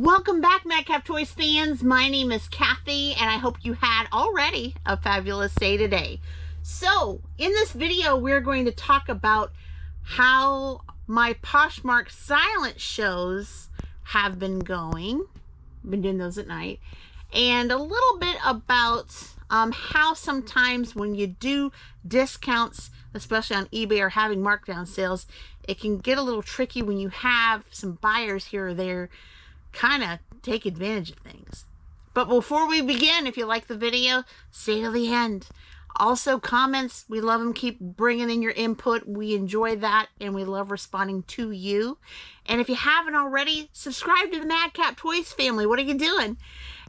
Welcome back, Madcap Toys fans. My name is Kathy, and I hope you had already a fabulous day today. So, in this video, we're going to talk about how my Poshmark silent shows have been going. I've been doing those at night. And a little bit about how sometimes when you do discounts, especially on eBay or having markdown sales, it can get a little tricky when you have some buyers here or there kind of take advantage of things. But before we begin, if you like the video, stay till the end. Also, comments, we love them. Keep bringing in your input. We enjoy that, and we love responding to you. And if you haven't already, subscribe to the Madcap Toys family. What are you doing?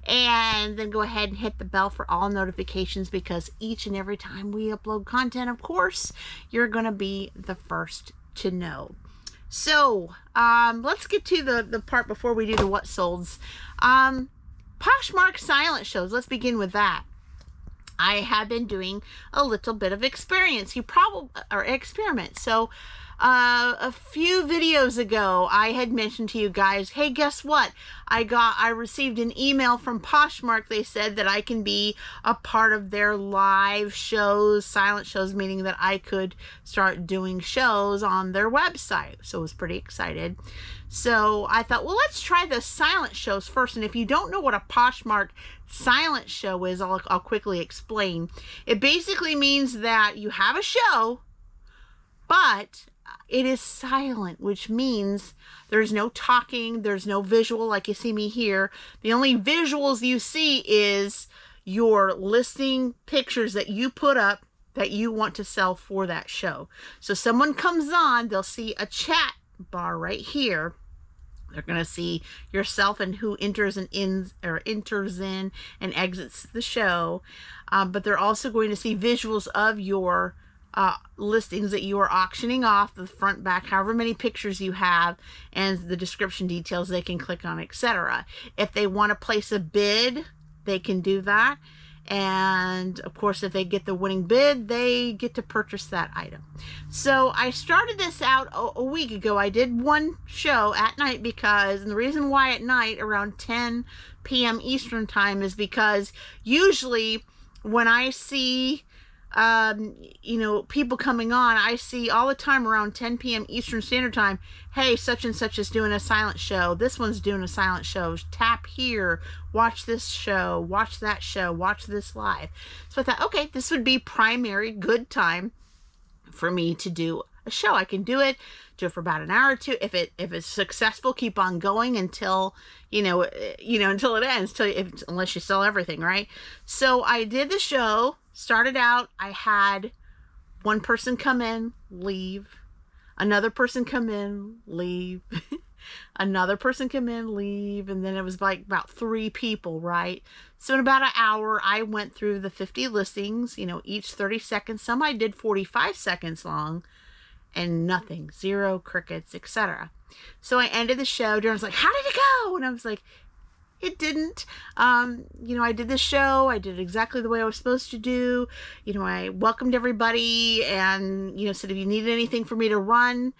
And then go ahead and hit the bell for all notifications, because each and every time we upload content, of course, you're going to be the first to know. So, let's get to the part before we do the what solds. Poshmark silent shows. Let's begin with that. I have been doing a little bit of experiment. So, a few videos ago, I had mentioned to you guys, hey, guess what? I received an email from Poshmark. They said that I can be a part of their live shows, silent shows, meaning that I could start doing shows on their website. So I was pretty excited. So I thought, well, let's try the silent shows first. And if you don't know what a Poshmark silent show is, I'll quickly explain. It basically means that you have a show, but it is silent, which means there's no talking, there's no visual like you see me here. The only visuals you see is your listing pictures that you put up that you want to sell for that show. So someone comes on, they'll see a chat bar right here. They're going to see yourself and who enters in and exits the show. But they're also going to see visuals of your listings that you are auctioning off, the front, back, however many pictures you have, and the description details they can click on, etc. If they want to place a bid, they can do that. And of course, if they get the winning bid, they get to purchase that item. So I started this out a week ago. I did one show at night and the reason why at night around 10 p.m. Eastern time is because usually when I see people coming on, I see all the time around 10 p.m. Eastern Standard Time, hey, such and such is doing a silent show. This one's doing a silent show. Tap here, watch this show, watch that show, watch this live. So I thought, okay, this would be primary good time for me to do a show. I can do it for about an hour or two. If it's successful, keep on going until until it ends, unless you sell everything, right? So I did the show. Started out, I had one person come in, leave, another person come in, leave, another person come in, leave, and then it was like about 3 people, right? So in about an hour, I went through the 50 listings, each 30 seconds. Some I did 45 seconds long, and nothing, 0, crickets, etc. So I ended the show. Darren's like, how did it go? And I was like, it didn't. I did this show. I did exactly the way I was supposed to do. I welcomed everybody and, said, if you need anything for me to run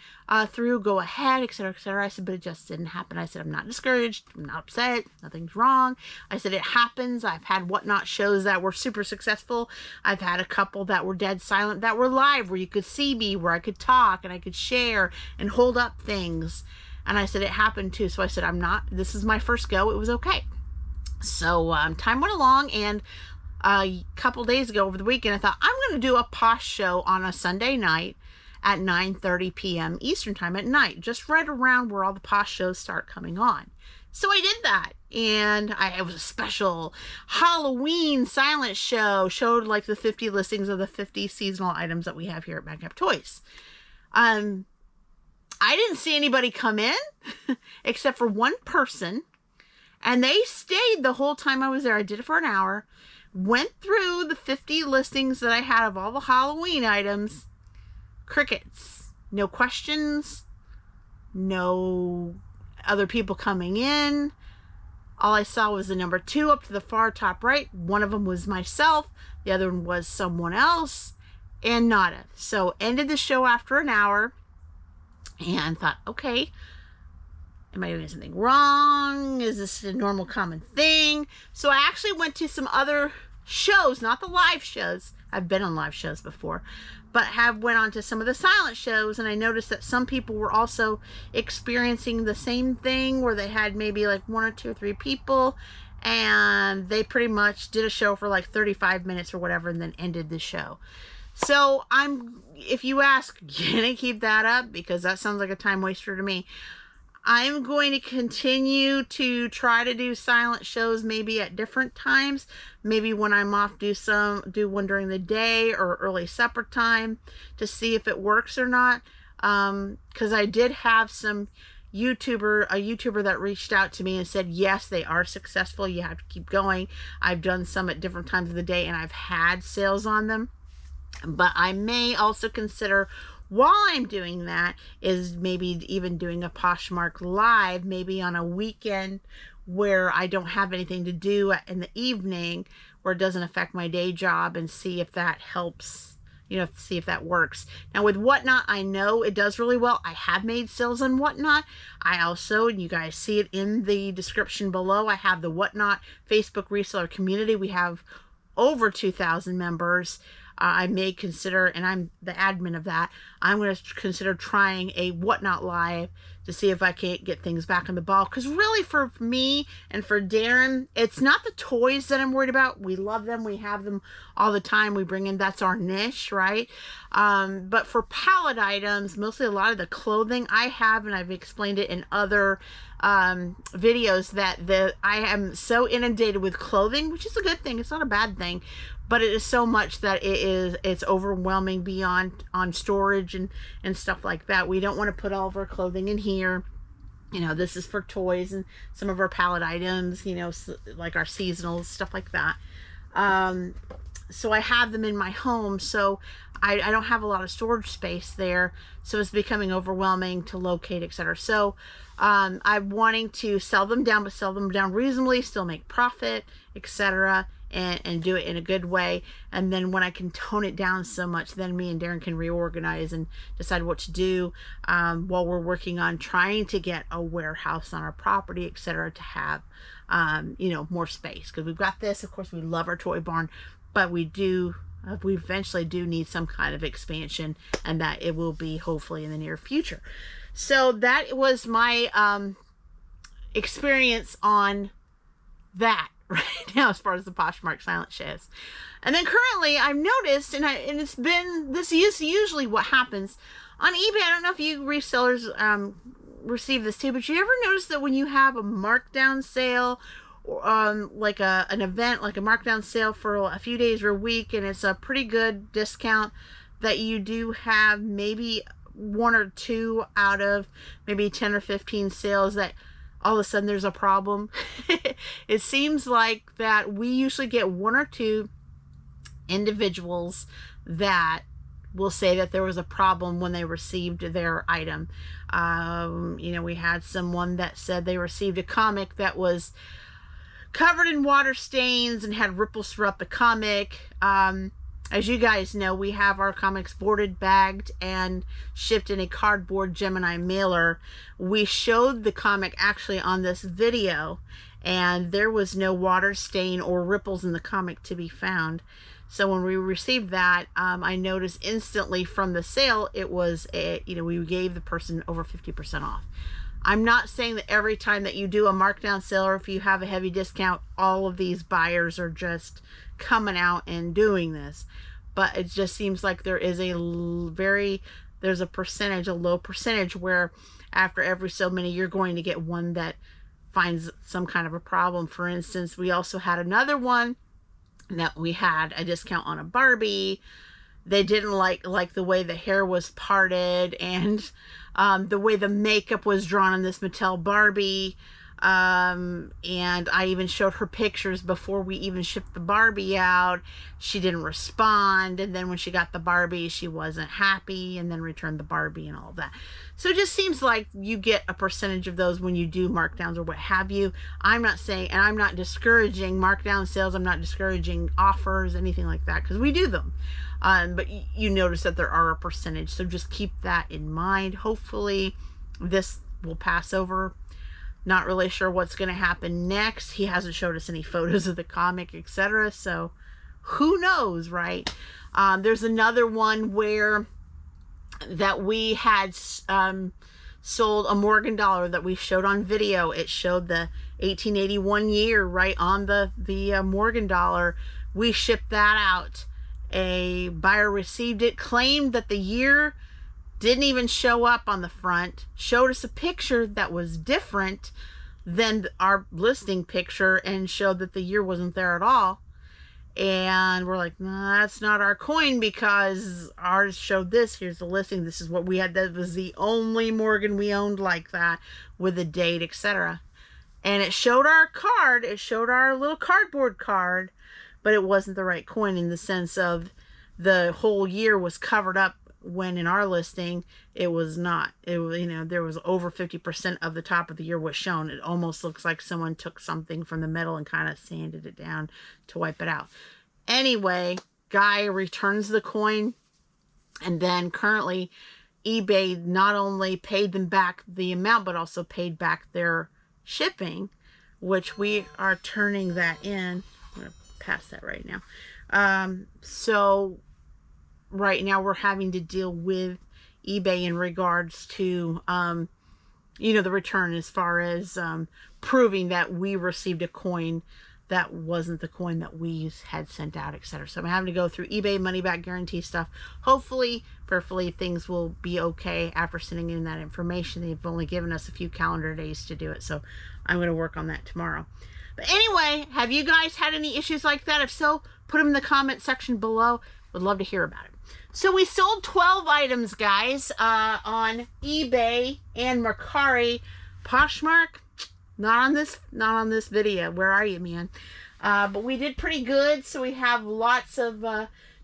through, go ahead, etc., etc. I said, but it just didn't happen. I said, I'm not discouraged. I'm not upset. Nothing's wrong. I said, it happens. I've had whatnot shows that were super successful. I've had a couple that were dead silent, that were live, where you could see me, where I could talk and I could share and hold up things. And I said, it happened too. So I said, this is my first go. It was okay. So time went along, and a couple days ago over the weekend, I thought, I'm going to do a Posh show on a Sunday night at 9:30 p.m. Eastern time at night, just right around where all the Posh shows start coming on. So I did that, and it was a special Halloween silent show, showed like the 50 listings of the 50 seasonal items that we have here at Madcap Toys. I didn't see anybody come in except for one person, and they stayed the whole time I was there. I did it for an hour, went through the 50 listings that I had of all the Halloween items. Crickets. No questions. No other people coming in. All I saw was the number 2 up to the far top right. One of them was myself. The other one was someone else. And nada. So ended the show after an hour. And thought, okay, Am I doing something wrong? Is this a normal common thing? So I actually went to some other shows, not the live shows. I've been on live shows before, but went on to some of the silent shows, and I noticed that some people were also experiencing the same thing, where they had maybe like 1 or 2 or 3 people, and they pretty much did a show for like 35 minutes or whatever, and then ended the show. So if you ask, can I keep that up? Because that sounds like a time waster to me. I'm going to continue to try to do silent shows, maybe at different times. Maybe when I'm off, do one during the day or early supper time, to see if it works or not. Because I did have a YouTuber that reached out to me and said, yes, they are successful. You have to keep going. I've done some at different times of the day, and I've had sales on them. But I may also consider, while I'm doing that, is maybe even doing a Poshmark live, maybe on a weekend where I don't have anything to do in the evening, where it doesn't affect my day job, and see if that helps, see if that works. Now with Whatnot, I know it does really well. I have made sales on Whatnot. I also, and you guys see it in the description below, I have the Whatnot Facebook reseller community. We have over 2,000 members. I may consider, and I'm the admin of that, I'm going to consider trying a Whatnot live to see if I can't get things back on the ball. Because really, for me and for Daren, it's not the toys that I'm worried about. We love them. We have them all the time. We bring in, that's our niche, right? But for pallet items, mostly a lot of the clothing I have, and I've explained it in other videos, that I am so inundated with clothing, which is a good thing. It's not a bad thing. But it is so much that it's overwhelming beyond on storage and stuff like that. We don't want to put all of our clothing in here. This is for toys and some of our pallet items, like our seasonals, stuff like that. So I have them in my home, so I don't have a lot of storage space there. So it's becoming overwhelming to locate, etc. So I'm wanting to sell them down, but sell them down reasonably, still make profit, etc. And do it in a good way. And then when I can tone it down so much, then me and Daren can reorganize and decide what to do, while we're working on trying to get a warehouse on our property, etc., to have more space. Because we've got this, of course, we love our toy barn, but we eventually do need some kind of expansion, and that it will be hopefully in the near future. So that was my experience on that right now, as far as the Poshmark silent shows. And then currently I've noticed, and it's been, this is usually what happens on eBay. I don't know if you resellers receive this too, but you ever notice that when you have a markdown sale, like an event, like a markdown sale for a few days or a week, and it's a pretty good discount, that you do have maybe 1 or 2 out of maybe 10 or 15 sales that all of a sudden there's a problem? It seems like that we usually get 1 or 2 individuals that will say that there was a problem when they received their item. We had someone that said they received a comic that was covered in water stains and had ripples throughout the comic. As you guys know, we have our comics boarded, bagged, and shipped in a cardboard Gemini mailer. We showed the comic actually on this video, and there was no water stain or ripples in the comic to be found. So when we received that, I noticed instantly from the sale, it was we gave the person over 50% off. I'm not saying that every time that you do a markdown sale, or if you have a heavy discount, all of these buyers are just coming out and doing this, but it just seems like there is there's a low percentage where after every so many you're going to get one that finds some kind of a problem. For instance, we also had another one that we had a discount on a Barbie. They didn't like the way the hair was parted, and the way the makeup was drawn on this Mattel Barbie. And I even showed her pictures before we even shipped the Barbie out. She didn't respond, and then when she got the Barbie, she wasn't happy, and then returned the Barbie and all that. So it just seems like you get a percentage of those when you do markdowns or what have you. I'm not saying, and I'm not discouraging markdown sales, I'm not discouraging offers, anything like that, because we do them. But you notice that there are a percentage, so just keep that in mind. Hopefully this will pass over. Not really sure what's going to happen next. He hasn't showed us any photos of the comic, etc. So who knows, right? There's another one where that we had sold a Morgan dollar that we showed on video. It showed the 1881 year right on the Morgan dollar. We shipped that out. A buyer received it, claimed that the year didn't even show up on the front, showed us a picture that was different than our listing picture and showed that the year wasn't there at all. And we're like, no, that's not our coin because ours showed this. Here's the listing. This is what we had. That was the only Morgan we owned like that with a date, etc. And it showed our card. It showed our little cardboard card, but it wasn't the right coin in the sense of the whole year was covered up, when in our listing it was not. It was, you know, there was over 50% of the top of the year was shown. It almost looks like someone took something from the middle and kind of sanded it down to wipe it out. Anyway, guy returns the coin, and then currently eBay not only paid them back the amount but also paid back their shipping, which we are turning that in. I'm going to pass that right now. So right now we're having to deal with eBay in regards to, you know, the return as far as proving that we received a coin that wasn't the coin that we had sent out, etc. So I'm having to go through eBay money back guarantee stuff. Hopefully, prayerfully, things will be okay after sending in that information. They've only given us a few calendar days to do it, so I'm going to work on that tomorrow. But anyway, have you guys had any issues like that? If so, put them in the comment section below. Would love to hear about it. So we sold 12 items, guys, on eBay and Mercari. Poshmark, not on this video. Where are you, man? But we did pretty good. So we have lots of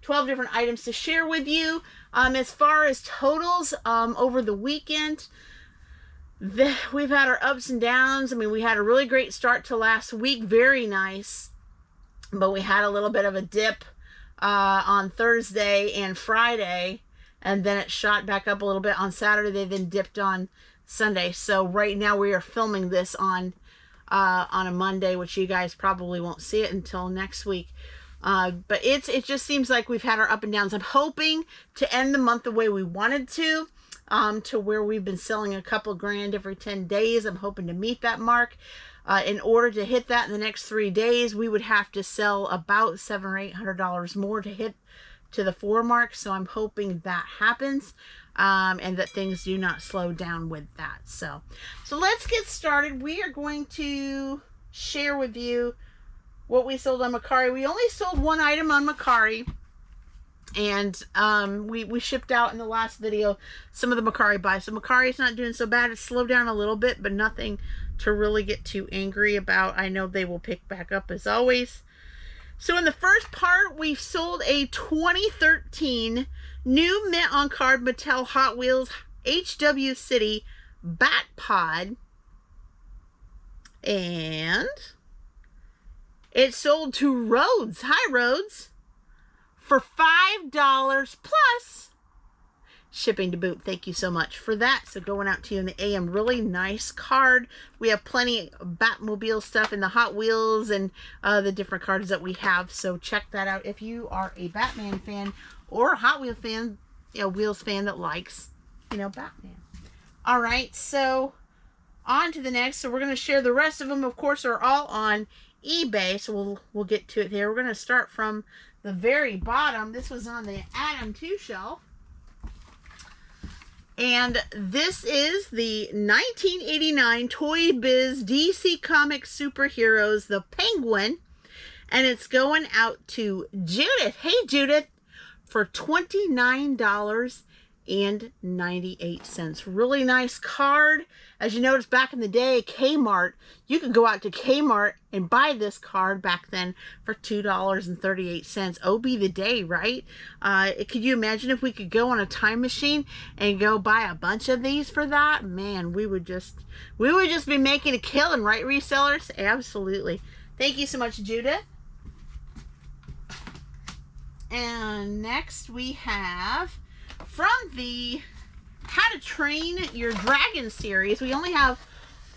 12 different items to share with you. As far as totals, over the weekend, we've had our ups and downs. I mean, we had a really great start to last week. Very nice. But we had a little bit of a dip on Thursday and Friday, and then it shot back up a little bit on Saturday, then dipped on Sunday. So right now we are filming this on a Monday, which you guys probably won't see it until next week. But it just seems like we've had our up and downs. I'm hoping to end the month the way we wanted to where we've been selling a couple grand every 10 days. I'm hoping to meet that mark. In order to hit that in the next 3 days, we would have to sell about $700 or $800 more to hit to the 4 mark. So I'm hoping that happens, and that things do not slow down with that. So let's get started. We are going to share with you what we sold on Mercari. We only sold one item on Mercari, and we shipped out in the last video some of the Mercari buys. So Mercari is not doing so bad. It's slowed down a little bit, but nothing to really get too angry about. I know they will pick back up as always. So in the first part, we sold a 2013 new mint on card Mattel Hot Wheels HW City Bat Pod, and it sold to Rhodes. Hi, Rhodes, for $5 plus shipping to boot. Thank you so much for that. So going out to you in the AM. Really nice card. We have plenty of Batmobile stuff in the Hot Wheels and the different cards that we have. So check that out if you are a Batman fan or a Hot Wheels fan, you know, Wheels fan that likes, you know, Batman. All right, so on to the next. So we're going to share the rest of them. Of course, are all on eBay. So we'll get to it there. We're going to start from the very bottom. This was on the Adam 2 shelf. And this is the 1989 Toy Biz DC Comics Superheroes, the Penguin. And it's going out to Judith. Hey, Judith, for $29.98. Really nice card. As you notice, back in the day, Kmart, you could go out to Kmart and buy this card back then for $2.38. Oh, be the day, right? Could you imagine if we could go on a time machine and go buy a bunch of these for that? Man, we would just be making a killing, right, resellers? Absolutely. Thank you so much, Judith. And next we have from the How to Train Your Dragon series. We only have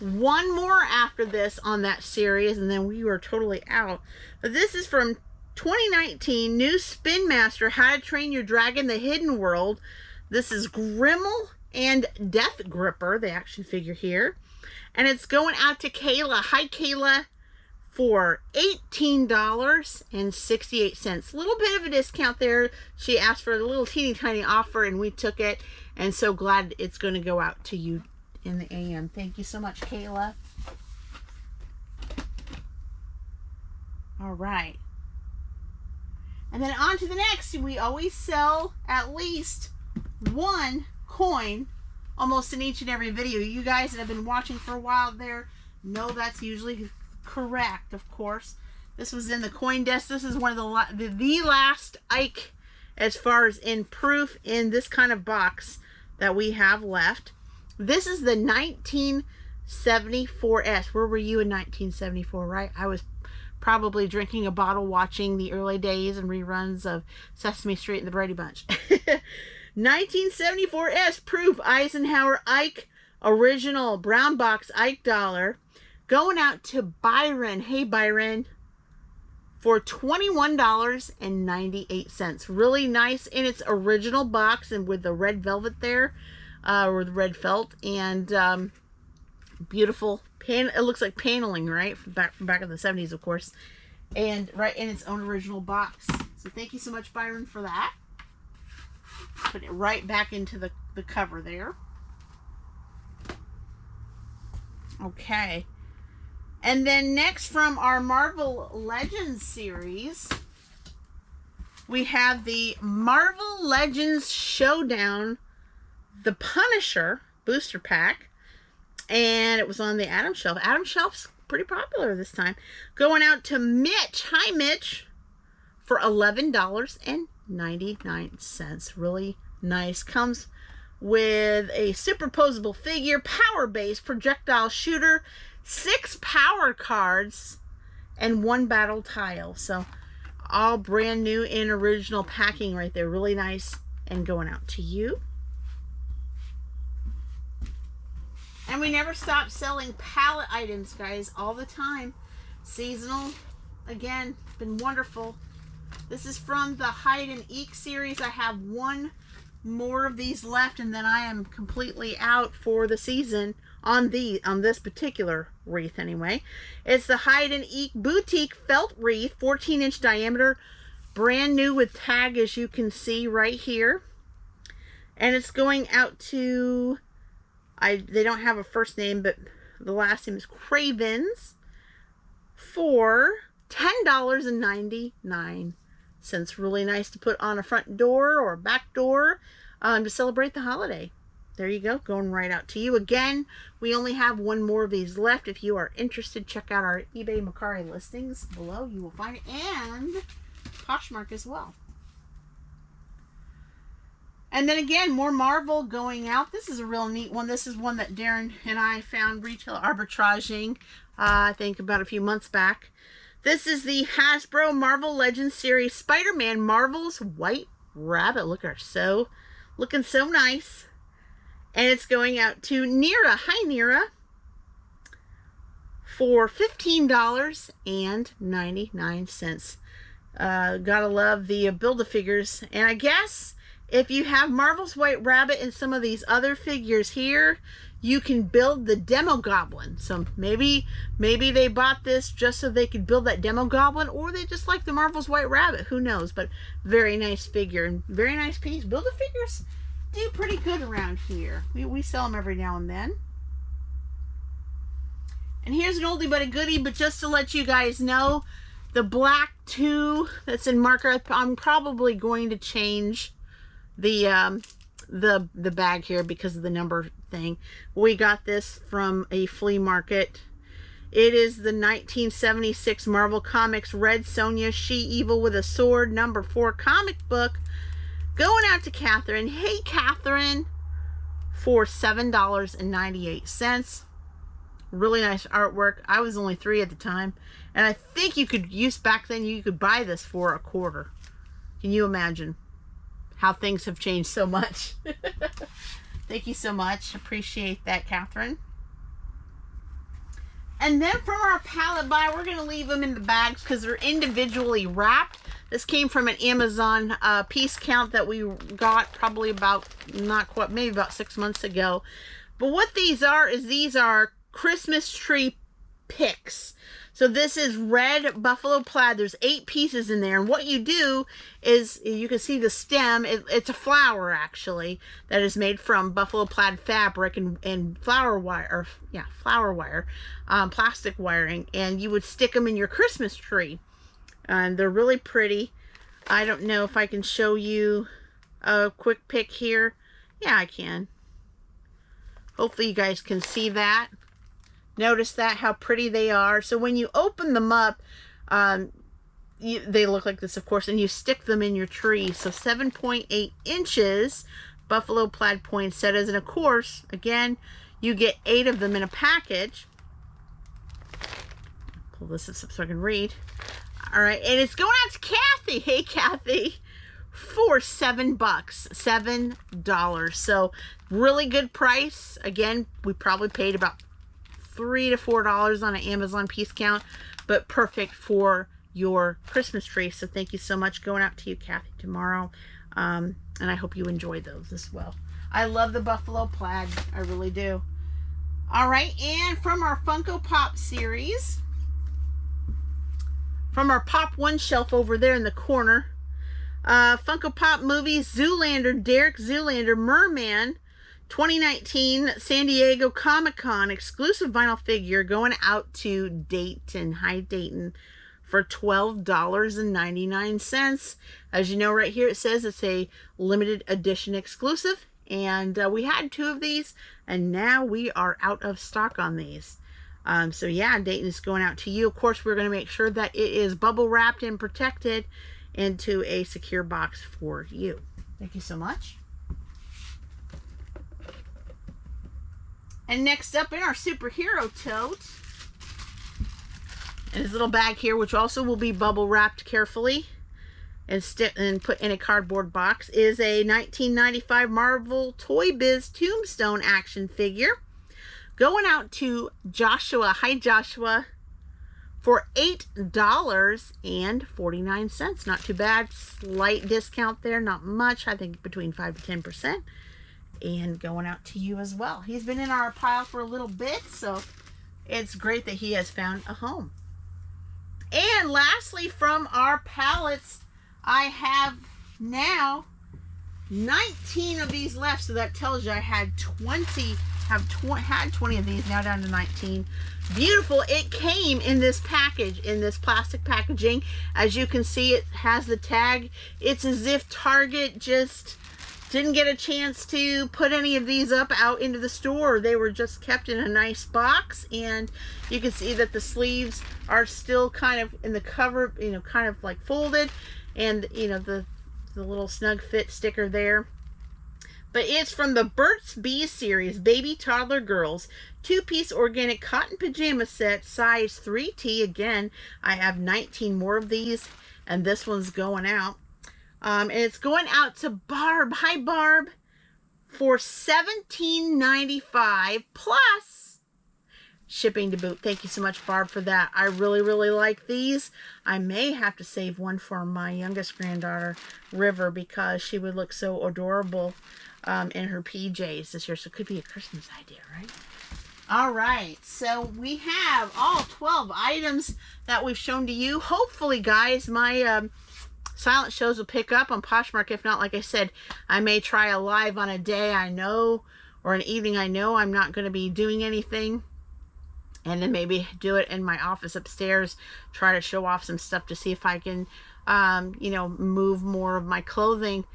one more after this on that series, and then we were totally out. But this is from 2019, new Spin Master, How to Train Your Dragon, The Hidden World. This is Grimmel and Death Gripper, the action figure here. And it's going out to Kayla. Hi, Kayla. For $18.68. A little bit of a discount there. She asked for a little teeny tiny offer and we took it. And so glad it's going to go out to you in the AM. Thank you so much, Kayla. All right. And then on to the next. We always sell at least one coin almost in each and every video. You guys that have been watching for a while there know that's usually correct, of course. This was in the coin desk. This is one of the last Ike as far as in proof in this kind of box that we have left. This is the 1974S. Where were you in 1974, right? I was probably drinking a bottle watching the early days and reruns of Sesame Street and the Brady Bunch. 1974S proof Eisenhower Ike original brown box Ike dollar. Going out to Byron. Hey, Byron. For $21.98. Really nice in its original box and with the red velvet there. Or the red felt. And beautiful. It looks like paneling, right? From back in the 70s, of course. And right in its own original box. So thank you so much, Byron, for that. Put it right back into the cover there. Okay. And then next from our Marvel Legends series, we have the Marvel Legends Showdown, the Punisher booster pack. And it was on the Adam Shelf. Adam Shelf's pretty popular this time. Going out to Mitch. Hi, Mitch. For $11.99. Really nice. Comes with a superposable figure, power base, projectile shooter, 6 power cards, and 1 battle tile. So all brand new in original packing right there. Really nice and going out to you. And we never stop selling palette items, guys, all the time. Seasonal, again, been wonderful. This is from the Hide and Eek series. I have one more of these left, and then I am completely out for the season on this particular wreath anyway. It's the Hide and Eek Boutique Felt Wreath, 14-inch diameter, brand new with tag, as you can see right here. And it's going out to, they don't have a first name, but the last name is Cravens, for $10.99. Really nice to put on a front door or a back door to celebrate the holiday. There you go, going right out to you. Again, we only have one more of these left. If you are interested, check out our eBay Mercari listings below. You will find it, and Poshmark as well. And then again, more Marvel going out. This is a real neat one. This is one that Daren and I found retail arbitraging, I think about a few months back. This is the Hasbro Marvel Legends series Spider-Man Marvel's White Rabbit. Look at her, looking so nice. And it's going out to Nira. Hi, Nira. For $15.99. Gotta love the Build-A-Figures. And I guess if you have Marvel's White Rabbit and some of these other figures here, you can build the Demo Goblin. So maybe they bought this just so they could build that Demo Goblin, or they just like the Marvel's White Rabbit. Who knows? But very nice figure and very nice piece. Build-A-Figures do pretty good around here. We sell them every now and then. And here's an oldie but a goodie, but just to let you guys know, the black 2 that's in marker, I'm probably going to change the bag here because of the number thing. We got this from a flea market. It is the 1976 Marvel Comics Red Sonja She-Evil with a Sword #4 comic book. Going out to Catherine. Hey, Catherine. For $7.98. Really nice artwork. I was only 3 at the time. And I think you could use, back then, you could buy this for $1. Can you imagine how things have changed so much? Thank you so much. Appreciate that, Catherine. And then from our pallet buy, we're going to leave them in the bags because they're individually wrapped. This came from an Amazon piece count that we got probably about, not quite, maybe about 6 months ago. But what these are is these are Christmas tree picks. So this is red buffalo plaid. There's 8 pieces in there. And what you do is, you can see the stem. It's a flower, actually, that is made from buffalo plaid fabric and flower wire, plastic wiring. And you would stick them in your Christmas tree. And they're really pretty. I don't know if I can show you a quick pic here. Yeah, I can. Hopefully you guys can see that. Notice that, how pretty they are. So when you open them up, they look like this, of course, and you stick them in your tree. So 7.8 inches buffalo plaid poinsettias. And of course, again, you get 8 of them in a package. Pull this up so I can read. All right, and it's going out to Kathy. Hey, Kathy, for $7, $7. So really good price. Again, we probably paid about $3 to $4 on an Amazon piece count, but perfect for your Christmas tree. So thank you so much. Going out to you, Kathy, tomorrow. And I hope you enjoy those as well. I love the buffalo plaid. I really do. All right, and from our Funko Pop series, from our Pop One shelf over there in the corner, Funko Pop movies, Zoolander, Derek Zoolander, Merman, 2019 San Diego Comic-Con exclusive vinyl figure going out to Dayton. Hi, Dayton, for $12.99. As you know, right here it says it's a limited edition exclusive. And we had 2 of these, and now we are out of stock on these. So yeah, Dayton is going out to you. Of course, we're going to make sure that it is bubble wrapped and protected into a secure box for you. Thank you so much. And next up in our superhero tote, and his little bag here, which also will be bubble wrapped carefully and put in a cardboard box, is a 1995 Marvel Toy Biz Tombstone action figure. Going out to Joshua. Hi, Joshua. For $8.49. Not too bad. Slight discount there. Not much. I think between 5 to 10%. And going out to you as well. He's been in our pile for a little bit, so it's great that he has found a home. And lastly, from our pallets, I have now 19 of these left. So that tells you I had 20. Had 20 of these, now down to 19. Beautiful. It came in this package, in this plastic packaging. As you can see, it has the tag. It's as if Target just didn't get a chance to put any of these up out into the store. They were just kept in a nice box, and you can see that the sleeves are still kind of in the cover, you know, kind of like folded, and you know, the little snug fit sticker there. But it's from the BTS Be Series, Baby Toddler Girls, 2-piece organic cotton pajama set, size 3T. Again, I have 19 more of these, and this one's going out. And it's going out to Barb. Hi, Barb. For $17.95 plus shipping to boot. Thank you so much, Barb, for that. I really, really like these. I may have to save one for my youngest granddaughter, River, because she would look so adorable in her PJs this year. So it could be a Christmas idea, right? All right, so we have all 12 items that we've shown to you. Hopefully, guys, my silent shows will pick up on Poshmark. If not, like I said, I may try a live on a day I know, or an evening I know I'm not going to be doing anything, and then maybe do it in my office upstairs, try to show off some stuff to see if I can you know, move more of my clothing.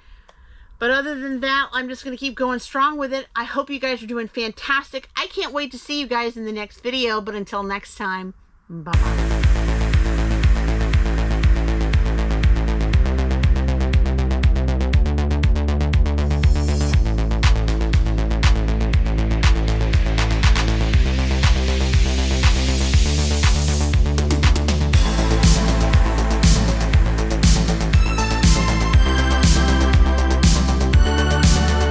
But other than that, I'm just going to keep going strong with it. I hope you guys are doing fantastic. I can't wait to see you guys in the next video. But until next time, bye-bye.